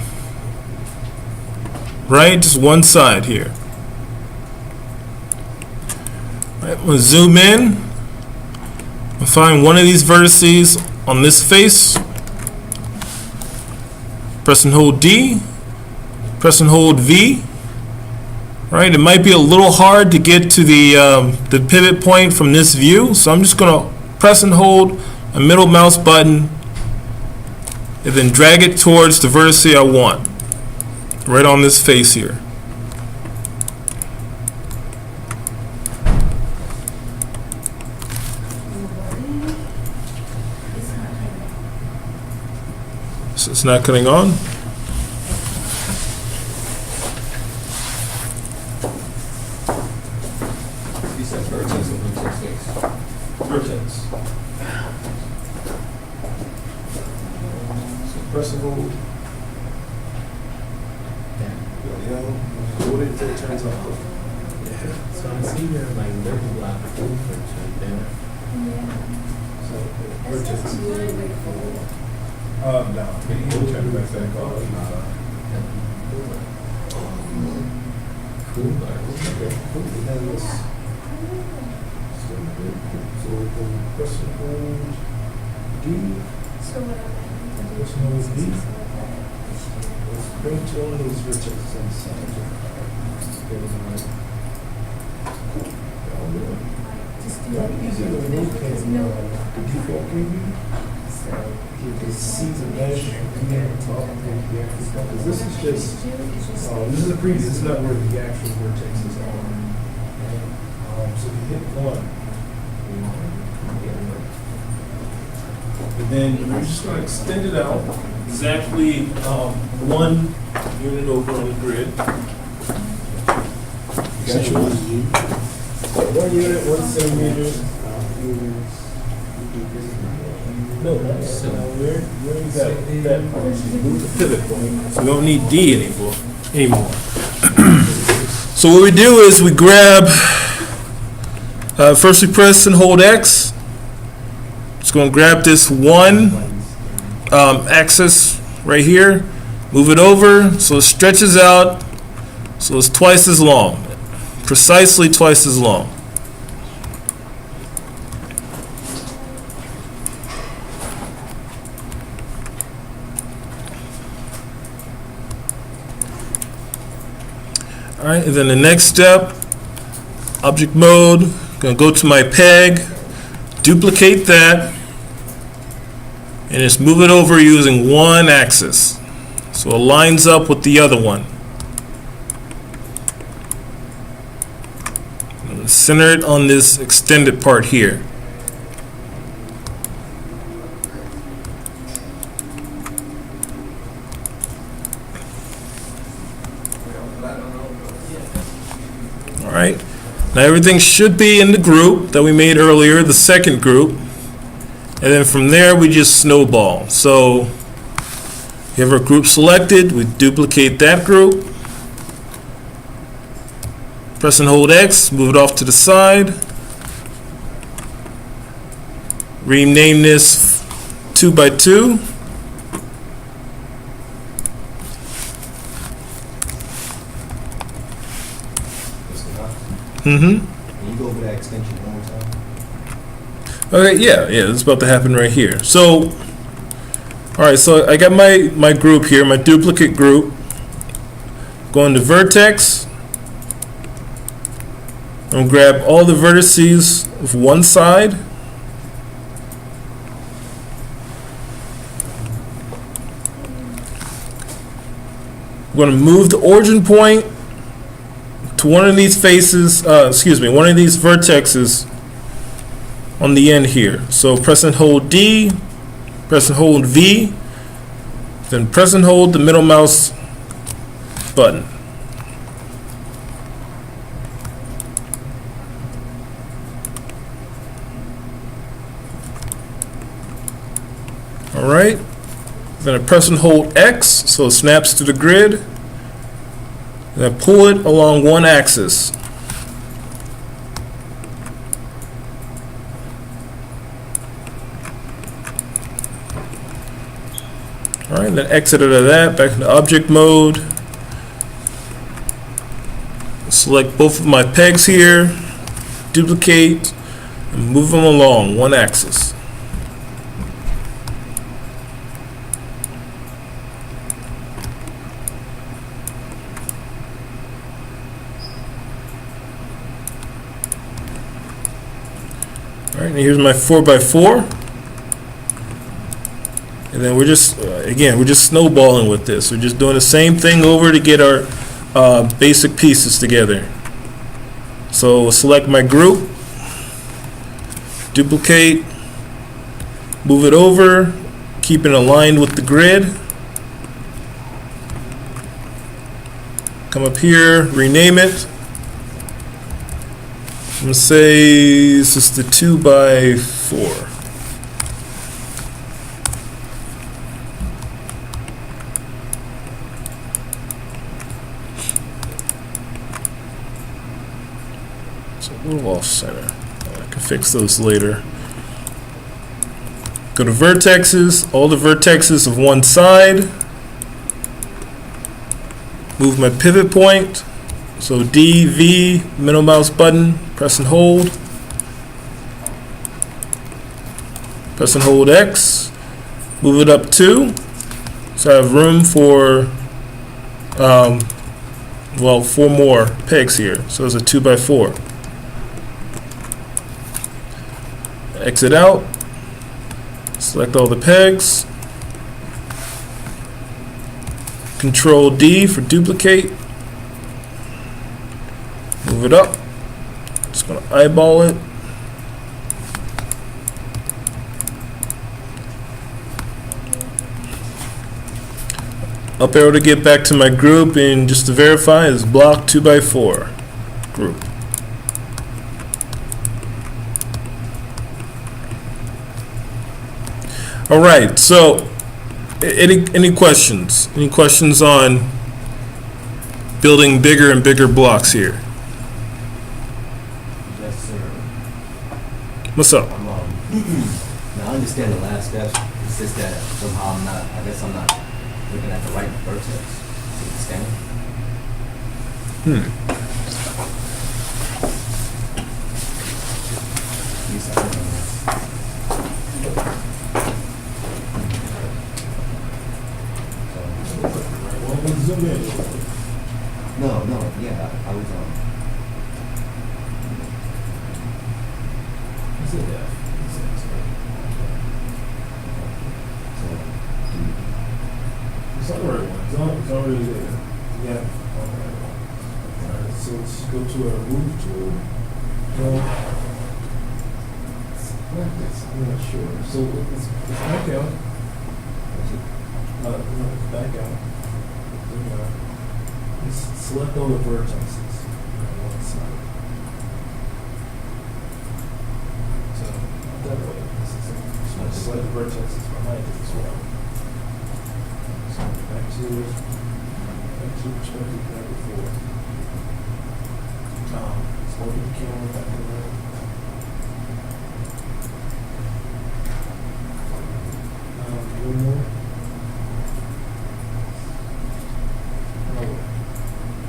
Right? Just one side here. Right, we'll zoom in. We'll find one of these vertices on this face. Press and hold D. Press and hold V. Right, it might be a little hard to get to the pivot point from this view, so I'm just going to press and hold a middle mouse button and then drag it towards the vertex I want, right on this face here. So it's not cutting on. Vertex. So press and hold. Hold it until it turns off. Yeah. So I'm seeing your like little black footprints right there. So vertex. No, we'll turn it back off. Cool. And this. So we can press and hold D. So what I'm Press and hold D. going Let's bring to one of those vertices on the side. just do that Easy to remove can default preview. You can see the mesh there on top because this is just this is a preview. This is not where the actual vertexes are. So you hit 1. And then we're just going to extend it out exactly 1 unit over on the grid. Essentially, 1 unit, 1 centimeter. No, not yet. We already got that part. Move the pivot point. So we don't need D anymore. So what we do is we grab, first we press and hold X. It's going to grab this one axis right here, move it over so it stretches out so it's twice as long, precisely twice as long. All right, and then the next step, object mode, going to go to my peg, duplicate that, and just move it over using one axis. So it lines up with the other one. And center it on this extended part here. Alright, now everything should be in the group that we made earlier, the second group, and then from there we just snowball. So we have our group selected, we duplicate that group, press and hold X, move it off to the side, rename this 2 by 2. Can you go over that extension one more time? Okay, yeah, it's about to happen right here. So, all right, so I got my group here, my duplicate group. Go into vertex. I'm gonna grab all the vertices of one side. I'm gonna move the origin point to one of these faces, one of these vertexes on the end here. So press and hold D, press and hold V, then press and hold the middle mouse button. All right, then I press and hold X so it snaps to the grid. And I pull it along one axis. All right, then exit out of that, back into object mode. Select both of my pegs here, duplicate, and move them along one axis. All right, and here's my 4x4, and then we're just again we're just snowballing with this. We're just doing the same thing over to get our basic pieces together. So we'll select my group, duplicate, move it over, keep it aligned with the grid. Come up here, rename it. I'm going to say this is the 2x4. It's a little off center. I can fix those later. Go to vertexes, all the vertexes of one side. Move my pivot point. So D, V, middle mouse button, press and hold. Press and hold X. Move it up 2. So I have room for, 4 more pegs here. So it's a 2x4. Exit out. Select all the pegs. Control D for duplicate. Move it up. Just going to eyeball it. Up arrow to get back to my group, and just to verify is block 2x4 group. All right, so any questions? Any questions on building bigger and bigger blocks here? Yes, sir. What's up? Now, I understand the last steps. It's just that somehow I guess I'm not looking at the right vertex. Scan. Well, let's zoom in. No, yeah, I was Is it F? It's not the right one. It's already there. Yeah. All right. So let's go to our move tool. Like this. I'm not sure. So it's back out. No, it's back out. Then, let's select all the vertices on one side. So that way, select the vertices behind it as well. So back to the perspective we had before. Let's open the camera back around. One more. Oh.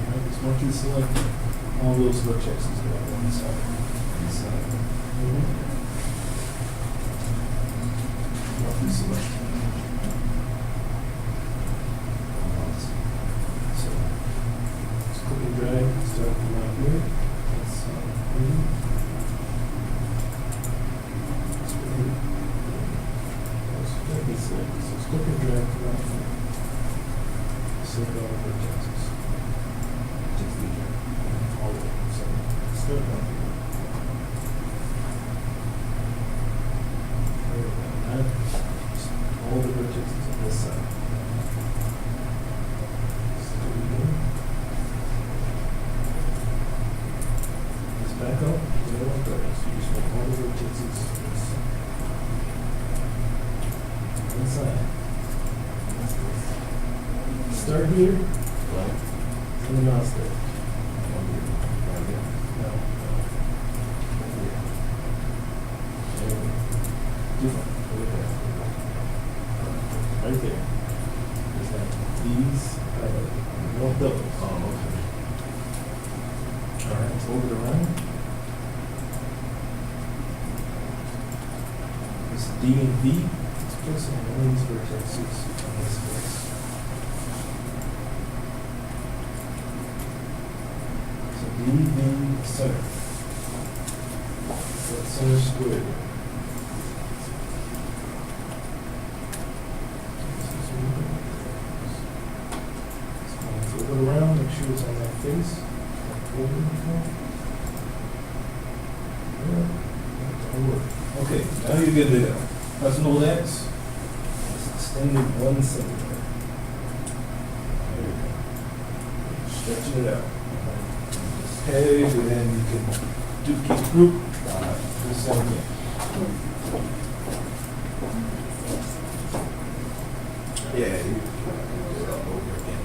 Alright, just want you to select all those vertices that are on the side. Want you to select. So, just click and drag, start from right here. That's so just click and drag from right here. Select all the vertices. All of them. So start right here. There we go. Now, just all the vertices on this side. So do it again. Let's back up. Do it like that. So you just want all the vertices on this side. Inside. Start here, right. and the mouse there. No. Different. Right there. Is that these? Want those. Oh, All right, let's hold it around. This D and V. Let's place on one of these vertices on this face. So D, V, center. That center square. Flip it around, make sure it's on that face. Okay, now you're good to go. Press hold X. Extend it 1 centimeter. There you go. Stretching it out. Okay, and then you can keep group. Do the same thing. Yeah, you do it all over again.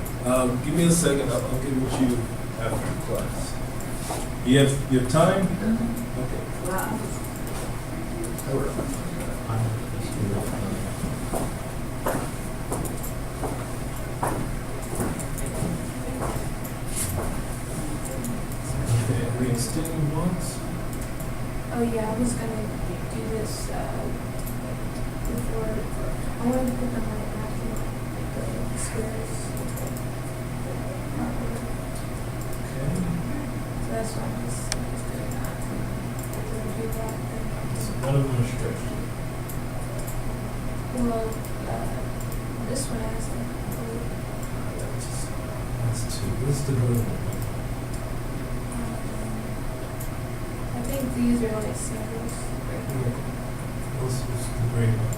Give me a second. I'll get with you after class. You have time? Okay. All right. Extending blocks. Oh yeah, I was gonna do this before. I wanted to put them right after the squares. Okay. So that's why I was doing that. I'm gonna do that then. So none of them are stretched. Well, this one has That's two. What's the green one? I think these are like samples. What's the green one?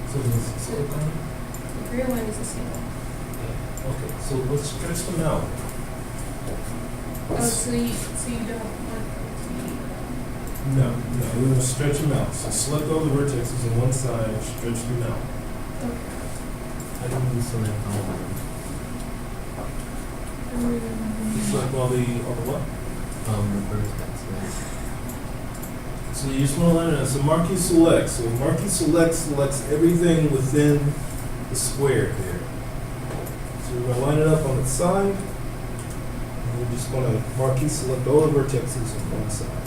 So this is silicone? The green one is a sample. Okay, so let's stretch them out. Oh, so you don't want them to be. No, we're gonna stretch them out. So select all the vertexes on one side, stretch them out. How do you select all of them? Select all the what? The vertex. So you just want to line it up. So marquee select. So marquee select selects everything within the square there. So we're going to line it up on the side. And we're just going to marquee select all the vertexes on one side.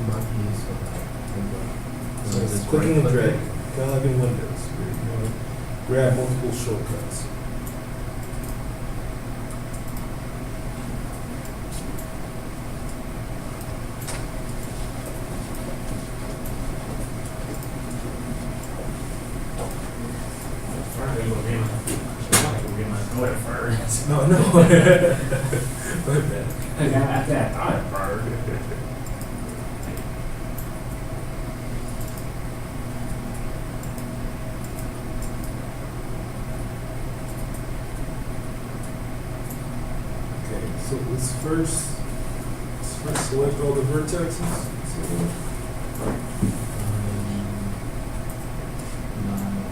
Marquee select. So it's clicking and dragging, kind of like in Windows, where you want to grab multiple shortcuts. No. Go ahead, man. Okay, so let's first select all the vertexes.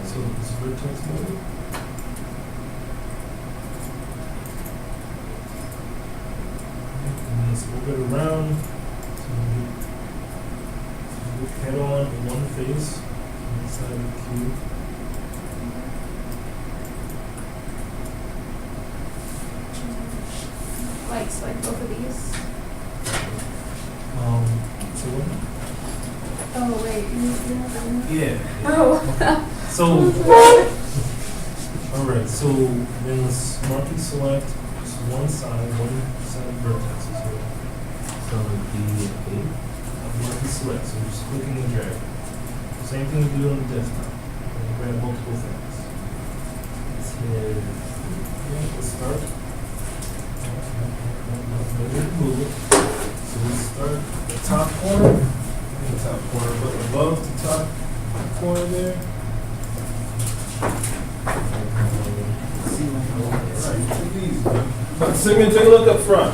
So it's vertex mode. And let's move it around. So we head on in one face, inside of the cube. Like both of these. So what? Oh wait, you have that one? Yeah. Oh. So, all right. So then let's marquee select just one side vertexes here. So D8. Marquee select. So just clicking and dragging. Same thing we do on the desktop. And grab multiple things. Let's hit. Yeah, let's start. Move it. So let's start the top corner. The top corner, but above the top corner there. Alright, take it easy. But Sigmund, take a look up front.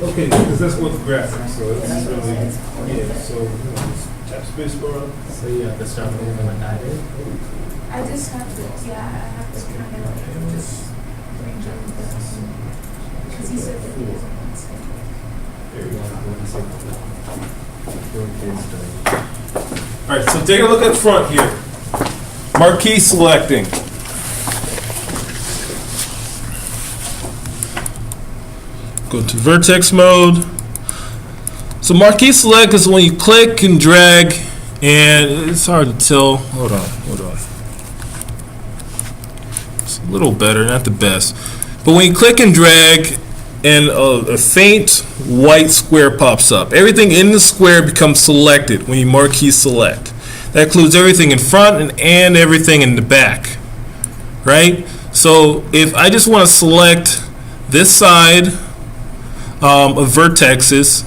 Okay, because that's what the graphics, so it's really, yeah, so, just tap space bar. So you have to start moving like I did. I just have to, yeah, I have to kind of like just range up this. Because he said that he doesn't want to say. There we go. All Alright, so take a look at front here. Marquee selecting. Go to vertex mode. So marquee select is when you click and drag, and it's hard to tell. Hold on. It's a little better, not the best. But when you click and drag, and a faint white square pops up. Everything in the square becomes selected when you marquee select. That includes everything in front and everything in the back, right? So if I just want to select this side of vertexes,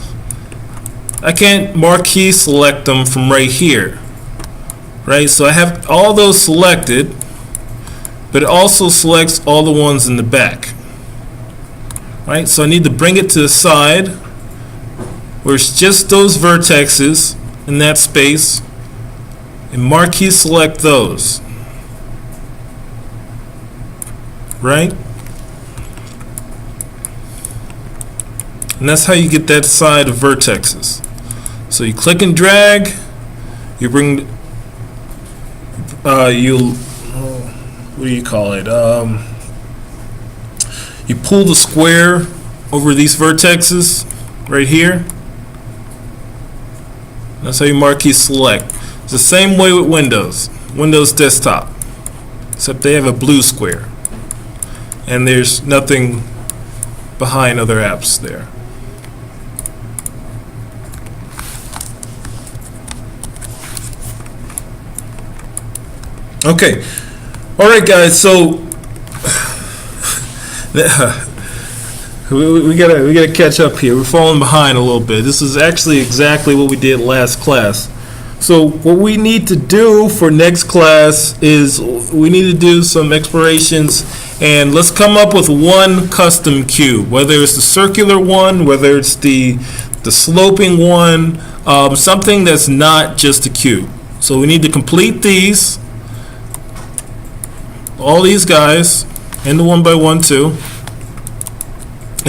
I can't marquee select them from right here, right? So I have all those selected, but it also selects all the ones in the back. Right, so I need to bring it to the side where it's just those vertexes in that space and marquee select those. Right? And that's how you get that side of vertexes. So you click and drag, you bring, what do you call it? You pull the square over these vertexes right here. That's how you marquee select. It's the same way with Windows Desktop, except they have a blue square and there's nothing behind other apps there. Okay, all right guys, so we gotta catch up here. We're falling behind a little bit. This is actually exactly what we did last class. So what we need to do for next class is we need to do some explorations And let's come up with one custom cube, whether it's the circular one, whether it's the sloping one, something that's not just a cube. So we need to complete these, all these guys, and the 1x1 too.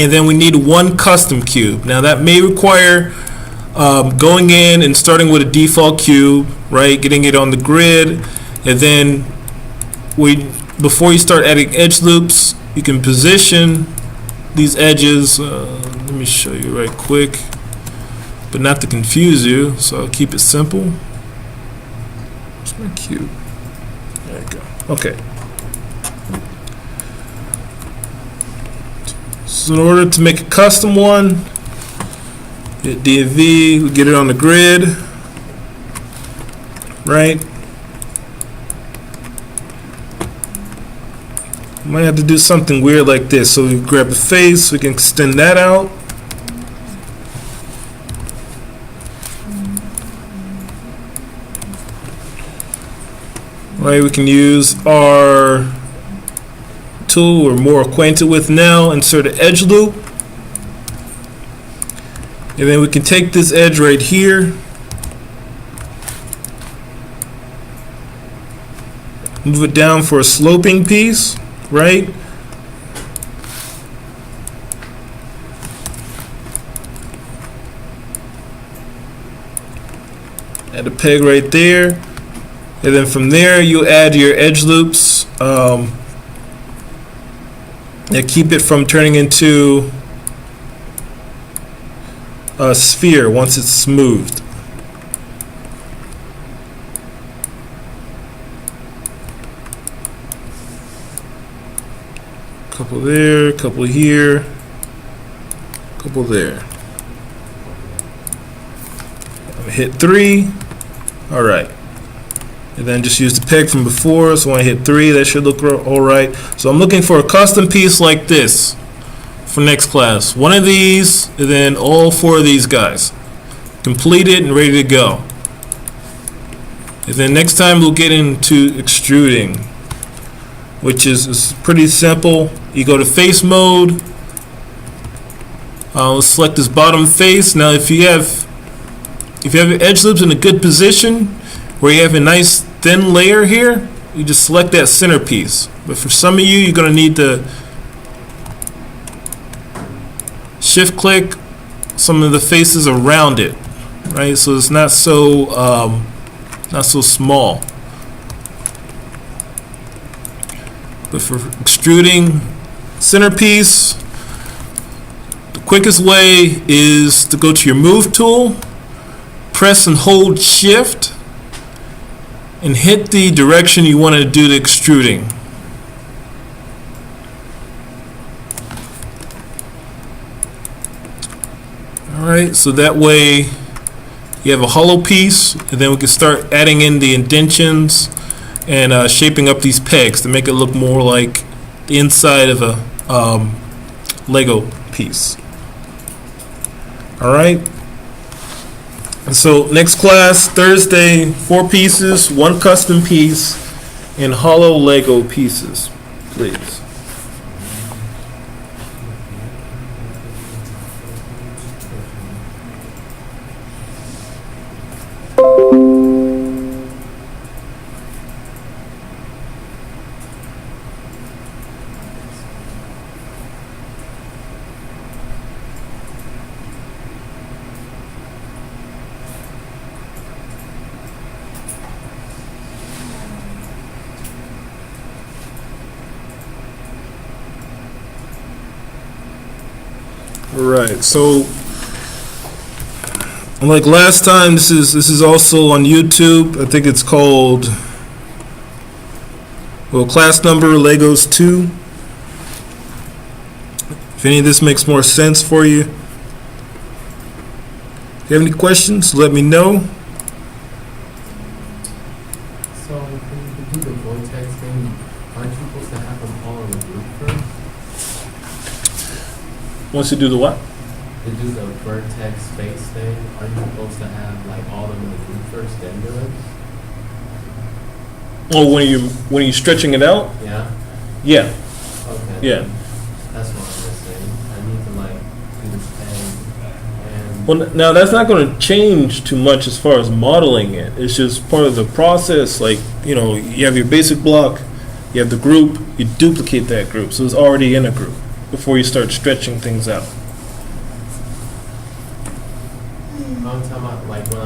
And then we need one custom cube. Now that may require going in and starting with a default cube, right? Getting it on the grid, and then before you start adding edge loops, you can position these edges. Let me show you right quick, but not to confuse you, so I'll keep it simple. Where's my cube? There you go. Okay. So in order to make a custom one, hit DV, we get it on the grid, right? Might have to do something weird like this. So we grab the face, we can extend that out. Right, we can use our tool we're more acquainted with now, insert an edge loop. And then we can take this edge right here, move it down for a sloping piece, right? Add a peg right there. And then from there, you add your edge loops that keep it from turning into a sphere once it's smoothed. Couple there, couple here, couple there. Hit 3. All right. And then just use the peg from before. So when I hit 3, that should look all right. So I'm looking for a custom piece like this for next class. One of these, and then all 4 of these guys. Completed and ready to go. And then next time we'll get into extruding, which is pretty simple. You go to face mode. Let's select this bottom face. Now if you have your edge loops in a good position, where you have a nice thin layer here, you just select that center piece. But for some of you, you're going to need to shift click some of the faces around it, right? So it's not so small. But for extruding centerpiece, the quickest way is to go to your move tool, press and hold shift, and hit the direction you want to do the extruding. Alright, so that way you have a hollow piece, and then we can start adding in the indentions and shaping up these pegs to make it look more like the inside of a Lego piece. Alright. And so next class, Thursday, 4 pieces, 1 custom piece, and hollow Lego pieces, please. Right, so like last time, this is also on YouTube. I think it's called, well, class number Legos 2. If any of this makes more sense for you, if you have any questions, let me know. So when you do the vortex thing, aren't you supposed to have them all on the group first? Once you do the what? To do the vertex space thing, are you supposed to have like all of them in the group first, then do it? Oh, when you're stretching it out? Yeah. Yeah. Okay. Yeah. That's what I'm missing. I need to like do this thing and. Well, now that's not going to change too much as far as modeling it. It's just part of the process. Like, you know, you have your basic block, you have the group, you duplicate that group. So it's already in a group before you start stretching things out. I'm talking about like when I'm